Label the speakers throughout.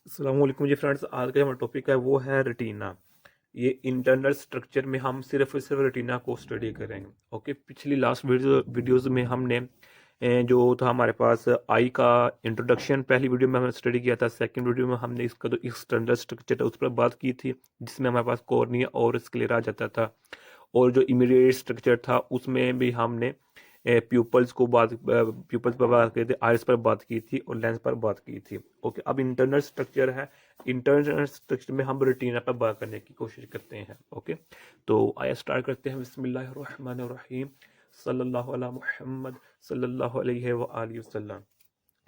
Speaker 1: अस्सलाम वालेकुम जी फ्रेंड्स। आज का हमारा टॉपिक है वो है रेटिना। ये इंटरनल स्ट्रक्चर में हम सिर्फ रेटिना को स्टडी करेंगे। ओके, पिछली लास्ट वीडियोस में हमने जो था हमारे पास आई का इंट्रोडक्शन पहली वीडियो में हमने स्टडी किया था। सेकंड वीडियो में हमने इसका जो एक्सटर्नल स्ट्रक्चर है उस पर बात की थी, जिसमें हमारे पास कॉर्निया और स्क्लेरा आ जाता था। और जो इमीडिएट स्ट्रक्चर था उसमें भी हमने प्यूपल्स पर बात की थी, आइरिस पर बात की थी और लेंस पर बात की थी। ओके, अब इंटरनल स्ट्रक्चर है। इंटरनल स्ट्रक्चर में हम रेटिना पर बात करने की कोशिश करते हैं। ओके, तो आइए स्टार्ट करते हैं। बिस्मिल्लाहिर्रहमानिर्रहीम, सल्लल्लाहु अला मुहम्मद सल्लल्लाहु अलैहि व आलिहि वसल्लम।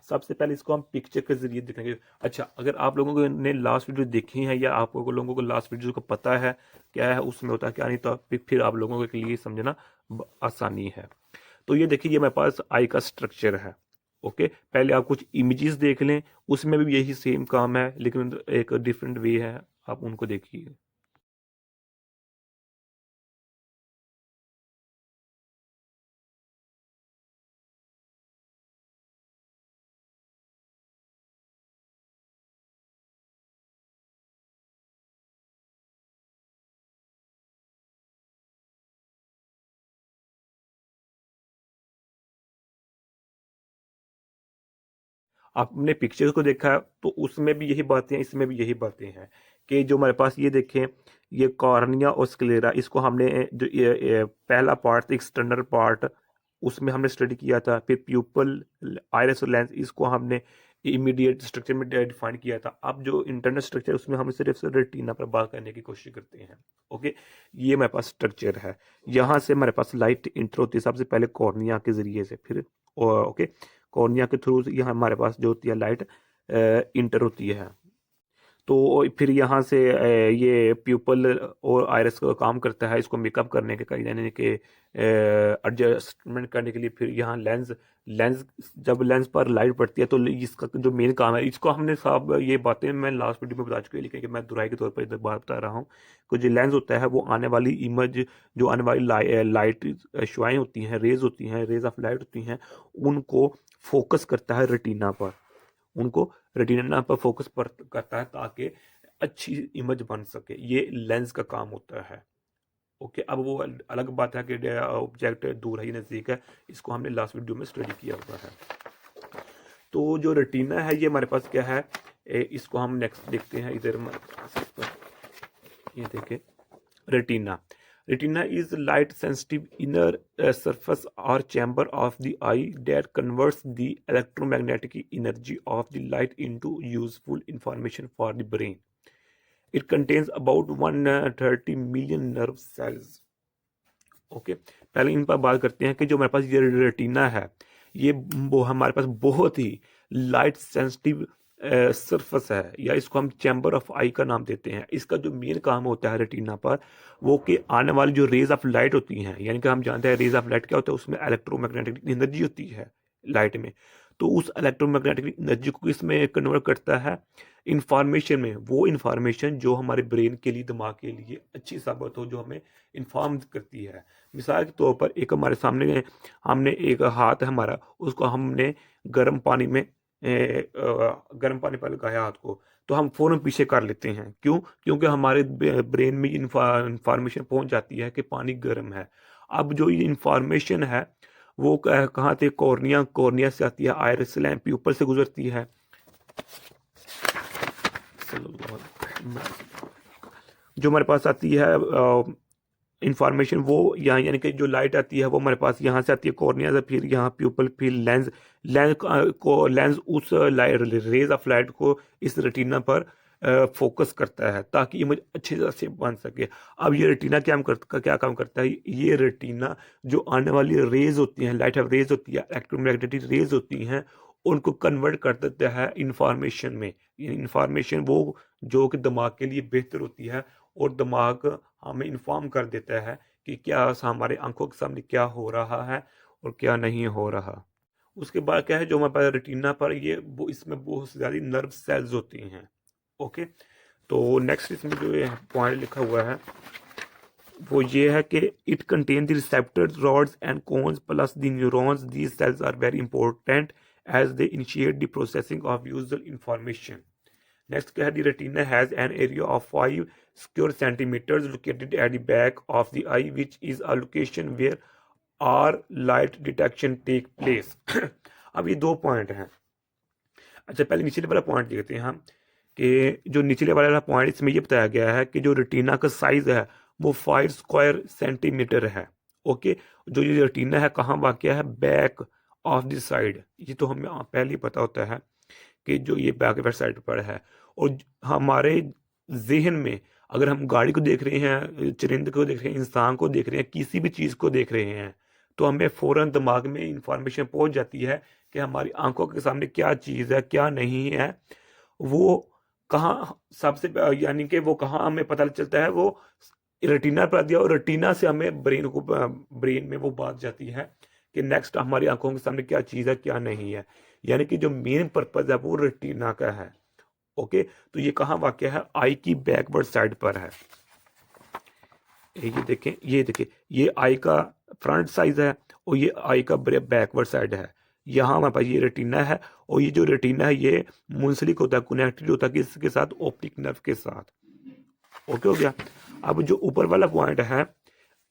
Speaker 1: सबसे पहले इसको हम पिक्चर के जरिए देखेंगे। अच्छा, अगर आप लोगों ने लास्ट वीडियो देखी है या आप लोगों को लास्ट वीडियो को पता है क्या है उसमें होता है क्या नहीं, तो फिर आप लोगों के लिए समझना आसानी है। तो ये देखिए, ये मेरे पास आई का स्ट्रक्चर है। ओके, पहले आप कुछ इमेजेस देख लें, उसमें भी यही सेम काम है लेकिन एक डिफरेंट वे है, आप उनको देखिए। आपने पिक्चर को देखा तो उसमें भी यही बातें हैं, इसमें भी यही बातें हैं कि जो हमारे पास ये देखें, ये कॉर्निया और स्क्लेरा, इसको हमने जो ये पहला पार्ट एक्सटर्नल पार्ट उसमें हमने स्टडी किया था। फिर प्यूपल, आइरिस और लेंस, इसको हमने इमीडिएट स्ट्रक्चर में डिफाइन किया था। अब जो इंटरनल स्ट्रक्चर उसमें हम सिर्फ रेटिना पर बात करने की कोशिश करते हैं। ओके, ये हमारे पास स्ट्रक्चर है। यहाँ से हमारे पास लाइट इंटर होती है सबसे पहले कॉर्निया के जरिए से, फिर ओके, कॉर्निया के थ्रू यहाँ हमारे पास जो होती है लाइट इंटर होती है। तो फिर यहाँ से ये प्यूपल और आइरिस का काम करता है इसको मेकअप करने के, कहीं यानी कि एडजस्टमेंट करने के लिए। फिर यहाँ लेंस, लेंस जब लेंस पर लाइट पड़ती है तो इसका जो मेन काम है, इसको हमने साहब ये बातें मैं लास्ट वीडियो में बता चुकी हूँ, लेकिन मैं दोहराई के तौर पर इधर बात बता रहा हूँ कि जो लेंस होता है वो आने वाली इमेज, जो आने वाली लाइट शुआएं होती हैं, रेज होती हैं, रेज ऑफ लाइट होती हैं, उनको फोकस करता है रेटिना पर, उनको रेटिना पर फोकस पर करता है ताकि अच्छी इमेज बन सके। ये लेंस का काम होता है। ओके, अब वो अलग बात है कि ऑब्जेक्ट दूर है या नज़दीक है, इसको हमने लास्ट वीडियो में स्टडी किया हुआ है। तो जो रेटिना है ये हमारे पास क्या है, इसको हम नेक्स्ट देखते हैं इधर हमारे पास। ये देखें, retina. Retina is light sensitive inner surface or chamber of the eye that converts the electromagnetic energy of the light into useful information for the brain. It contains about 130 million nerve cells. Okay, पहले इन पर बात करते हैं कि जो हमारे पास ये retina है, ये वो हमारे पास बहुत ही लाइट सेंसिटिव सरफेस है, या इसको हम चैम्बर ऑफ आई का नाम देते हैं। इसका जो मेन काम होता है रेटिना पर, वो कि आने वाली जो रेज ऑफ लाइट होती हैं, यानी कि हम जानते हैं रेज ऑफ लाइट क्या होता है, उसमें इलेक्ट्रोमैग्नेटिक एनर्जी होती है लाइट में। तो उस इलेक्ट्रोमैग्नेटिक एनर्जी को इसमें कन्वर्ट करता है इंफॉर्मेशन में, वो इंफॉर्मेशन जो हमारे ब्रेन के लिए, दिमाग के लिए अच्छी साबित हो, जो हमें इन्फॉर्म करती है। मिसाल के तौर पर एक हमारे सामने हमने एक हाथ है हमारा, उसको हमने गर्म पानी में गर्म पानी पर लगाया हाथ को, तो हम फौरन पीछे कर लेते हैं। क्यों? क्योंकि हमारे ब्रेन में इंफॉर्मेशन पहुंच जाती है कि पानी गर्म है। अब जो ये इंफॉर्मेशन है वो कहाँ से, कॉर्निया, कॉर्निया से आती है, आइरिस लैम्प प्यूपल से गुजरती है। जो हमारे पास आती है इंफॉर्मेशन, वो यहाँ, यानी कि जो लाइट आती है वो हमारे पास यहाँ से आती है कॉर्निया से, फिर यहाँ प्यूपल, फिर लेंस, लेंस उस रेज ऑफ लाइट को इस रेटिना पर फोकस करता है ताकि इमेज अच्छी तरह से बन सके। अब ये रेटिना क्या काम करता है, ये रेटिना जो आने वाली रेज होती हैं, लाइट ऑफ रेज होती है, इलेक्ट्रोमैग्नेटिक रेज होती हैं, उनको कन्वर्ट कर देता है इंफॉर्मेशन में। इंफॉर्मेशन वो जो कि दिमाग के लिए बेहतर होती है, और दिमाग हमें इन्फॉर्म कर देता है कि क्या हमारे आंखों के सामने क्या हो रहा है और क्या नहीं हो रहा। उसके बाद क्या है, जो हमारे पास रेटिना पर ये वो इसमें बहुत ज़्यादा नर्व सेल्स होती हैं। ओके, तो नेक्स्ट इसमें जो पॉइंट लिखा हुआ है वो ये है कि it contain the receptors, rods and cones plus the neurons. These cells are very important as they initiate the processing of usual information. Next क्या है, the retina has an area of 5 square centimetres located at the back of the eye which is a location where are light detection take place. अब ये दो point हैं। अच्छा पहले निचले वाला पॉइंट देखते हैं हम, कि जो निचले वाला पॉइंट इसमें ये बताया गया है कि जो रेटिना का साइज है वो 5 स्क्वायर सेंटीमीटर है। ओके, जो ये रेटिना है कहाँ वाक़या है, बैक ऑफ द साइड। ये तो हमें पहले ही पता होता है कि जो ये बैक साइड पर है। और हमारे जहन में अगर हम गाड़ी को देख रहे हैं, चरिंद को देख रहे हैं, इंसान को देख रहे हैं, किसी भी चीज़ को देख रहे हैं, तो हमें फ़ौरन दिमाग में इंफॉर्मेशन पहुंच जाती है कि हमारी आंखों के सामने क्या चीज़ है क्या नहीं है, वो कहाँ सबसे, यानी कि वो कहाँ हमें पता चलता है, वो रेटिना पर दिया, और रेटिना से हमें ब्रेन में वो बात जाती है कि नेक्स्ट हमारी आंखों के सामने क्या चीज़ है क्या नहीं है। यानी कि जो मेन पर्पज है वो रेटिना का है। ओके, तो ये कहाँ वाक़ है, आई की बैकवर्ड साइड पर है। ये देखें, ये देखें, ये आई का फ्रंट साइज है और ये आई का बैकवर्ड साइड है। यहाँ हमारे पास ये रेटिना है, और ये जो रेटिना है ये मुंसलिक होता है, कनेक्टेड होता है किसके साथ, ऑप्टिक नर्व के साथ। ओके हो गया। अब जो ऊपर वाला पॉइंट है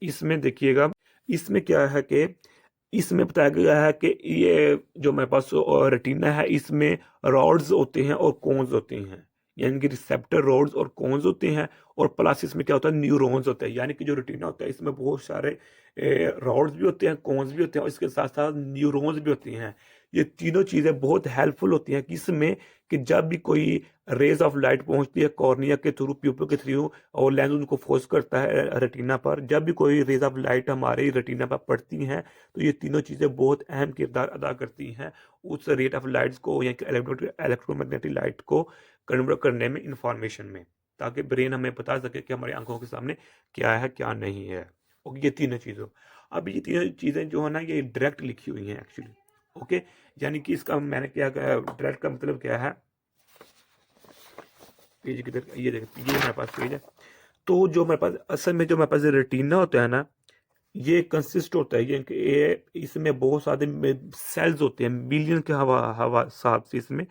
Speaker 1: इसमें देखिएगा, इसमें क्या है कि इसमें बताया गया है कि ये जो मेरे पास रेटिना है इसमें रॉड्स होते हैं और कोन्स होते हैं, यानी कि रिसेप्टर रॉड्स और कोन्स होते हैं, और प्लस इसमें क्या होता है, न्यूरॉन्स होते हैं। यानी कि जो रेटिना होता है इसमें बहुत सारे रॉड्स भी होते हैं, कोन्स भी होते हैं, और इसके साथ साथ न्यूरॉन्स भी होती हैं। ये तीनों चीज़ें बहुत हेल्पफुल होती हैं किसमें, कि जब भी कोई रेज ऑफ लाइट पहुंचती है कॉर्निया के थ्रू, प्यूपल के थ्रू, और लेंस उनको फोकस करता है रेटिना पर, जब भी कोई रेज ऑफ लाइट हमारे रेटिना पर पड़ती हैं तो ये तीनों चीज़ें बहुत अहम किरदार अदा करती हैं उस रेट ऑफ लाइट्स को, या इलेक्ट्रोमैग्नेटिक लाइट को कन्वर्ट करने में, इंफॉर्मेशन में, ताकि ब्रेन हमें बता सके कि हमारी आंखों के सामने क्या है क्या नहीं है। ओके, ये तीनों चीज़ों, अब ये तीनों चीज़ें जो है ना ये डायरेक्ट लिखी हुई हैं एक्चुअली। ओके, यानी कि इसका मैंने क्या, डायरेक्ट का मतलब क्या है, पेज किधर, ये देखिए ये हमारे पास पेज है। तो जो हमारे पास असल में जो हमारे पास रेटिना होता है ना, ये कंसिस्ट होता है, ये इसमें बहुत सारे सेल्स होते हैं, मिलियन के हवा हवा हिसाब से इसमें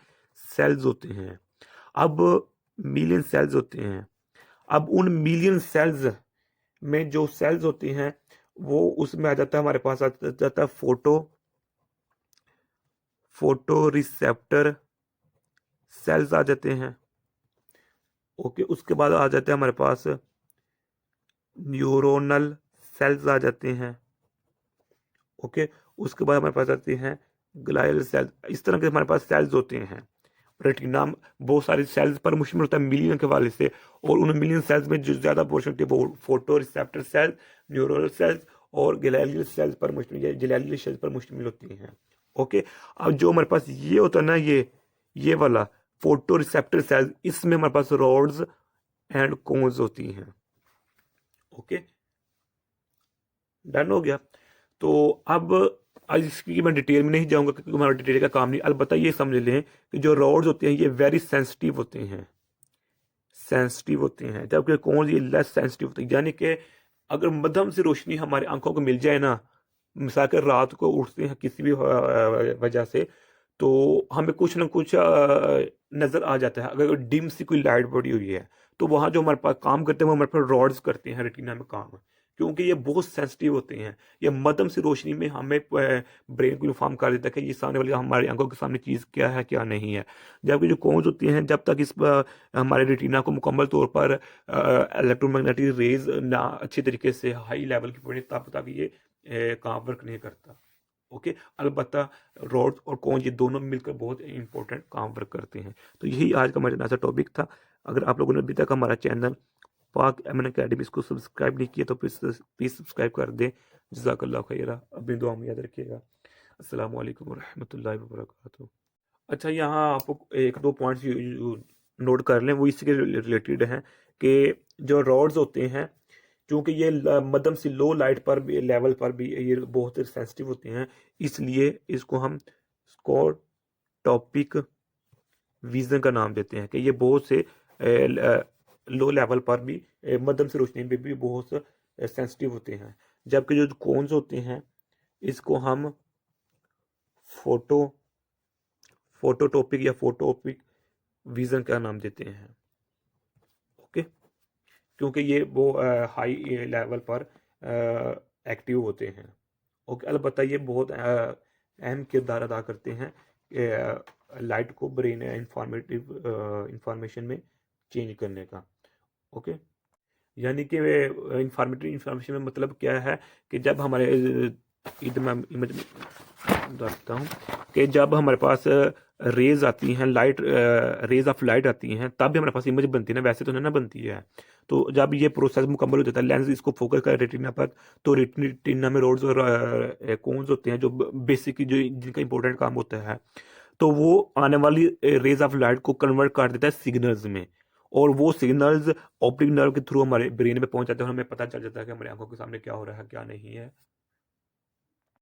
Speaker 1: सेल्स होते हैं। अब मिलियन सेल्स होते हैं, अब उन मिलियन सेल्स में जो सेल्स होती हैं वो उसमें आ जाता है, हमारे पास आ जाता है फोटो रिसेप्टर सेल्स आ जाते हैं। ओके, उसके बाद आ जाते हैं हमारे पास न्यूरोनल सेल्स आ जाते हैं। ओके, उसके बाद हमारे पास आते हैं ग्लाइल सेल्स। इस तरह के हमारे पास सेल्स होते हैं। रेटिना बहुत सारी सेल्स पर मुश्तमिल होता है मिलियन के हवाले से, और उन मिलियन सेल्स में जो ज़्यादा पोर्शन होती है वो photoreceptor cells, neuronal cells और ग्लाइल सेल्स पर मुश्तमिल, ग्लाइल सेल्स पर मुश्तमिल होती हैं। ओके, अब जो हमारे पास ये होता है ना, ये वाला फोटो रिसेप्टर सेल्स, इसमें हमारे पास रॉड्स एंड कोन्स होती हैं। ओके, डन हो गया। तो अब आज इसकी मैं डिटेल में नहीं जाऊंगा क्योंकि हमारा डिटेल का काम नहीं, अलबत्ता ये समझ लें कि जो रॉड्स होते हैं ये वेरी सेंसिटिव होते हैं, सेंसिटिव होते हैं, जबकि कौन ये लेस सेंसिटिव होते हैं। यानी कि अगर मध्यम से रोशनी हमारी आंखों को मिल जाए ना, मिसाल कर रात को उठते हैं किसी भी वजह से, तो हमें कुछ ना कुछ नज़र आ जाता है। अगर डिम सी कोई लाइट पड़ी हुई है तो वहाँ जो हमारे पास काम करते हैं वो हमारे पास रॉड्स करते हैं रेटिना में काम, क्योंकि ये बहुत सेंसिटिव होते हैं। ये मध्यम सी रोशनी में हमें ब्रेन को इन्फॉर्म कर देता है कि ये सामने वाली हमारी आंखों के सामने चीज़ क्या है क्या नहीं है। जबकि जो कोन्स होती हैं जब तक इस हमारे रेटिना को मुकम्मल तौर पर इलेक्ट्रोमैग्नेटिक रेज ना अच्छे तरीके से हाई लेवल की पड़े तब तक ये काम वर्क नहीं करता। ओके, अलबत्ता रॉड्स और कोन ये दोनों मिलकर बहुत इंपॉर्टेंट काम वर्क करते हैं। तो यही आज का मेरा टॉपिक था। अगर आप लोगों ने अभी तक हमारा चैनल पाक एमन अकेडमी इसको सब्सक्राइब नहीं किया तो प्लीज़ सब्सक्राइब कर दें। जज़ाकल्लाह खैरा, अपनी दुआ में याद रखिएगा। अस्सलाम वालेकुम रहमतुल्लाहि व बरकातहू। अच्छा, यहाँ आपको एक दो पॉइंट्स नोट कर लें, वो इसी के रिलेटेड हैं कि जो रॉड्स होते हैं, क्योंकि ये मध्यम से लो लाइट पर भी, लेवल पर भी ये बहुत सेंसिटिव होते हैं, इसलिए इसको हम टॉपिक विजन का नाम देते हैं कि ये बहुत से लो लेवल पर भी, मध्यम से रोशनी में भी बहुत सेंसिटिव होते हैं। जबकि जो कोन्स होते हैं इसको हम फोटोटॉपिक या फोटोपिक विज़न का नाम देते हैं। ओके, क्योंकि ये वो हाई लेवल पर एक्टिव होते हैं। ओके, अलबत्ता ये बहुत अहम किरदार अदा करते हैं लाइट को ब्रेन इंफॉर्मेटिव इंफॉर्मेशन में चेंज करने का। ओके, यानी कि इंफॉर्मेटिव इंफॉर्मेशन में मतलब क्या है कि जब हमारे इधर मैं इमेज बताता हूँ कि जब हमारे पास रेज आती हैं, लाइट रेज ऑफ लाइट आती हैं, तब भी हमारे पास इमेज बनती है ना, वैसे तो नहीं ना बनती है। तो जब ये प्रोसेस मुकम्मल हो जाता है, लेंस इसको फोकस कर रेटिना पर, तो रेटिना में रोड्स और कोन्स होते हैं जो बेसिक जो जिनका इंपॉर्टेंट काम होता है, तो वो आने वाली रेज ऑफ लाइट को कन्वर्ट कर देता है सिग्नल्स में, और वो सिग्नल्स ऑप्टिक नर्व के थ्रू हमारे ब्रेन में पहुंच जाते हैं और हमें पता चल जाता है कि हमारी आंखों के सामने क्या हो रहा है क्या नहीं है।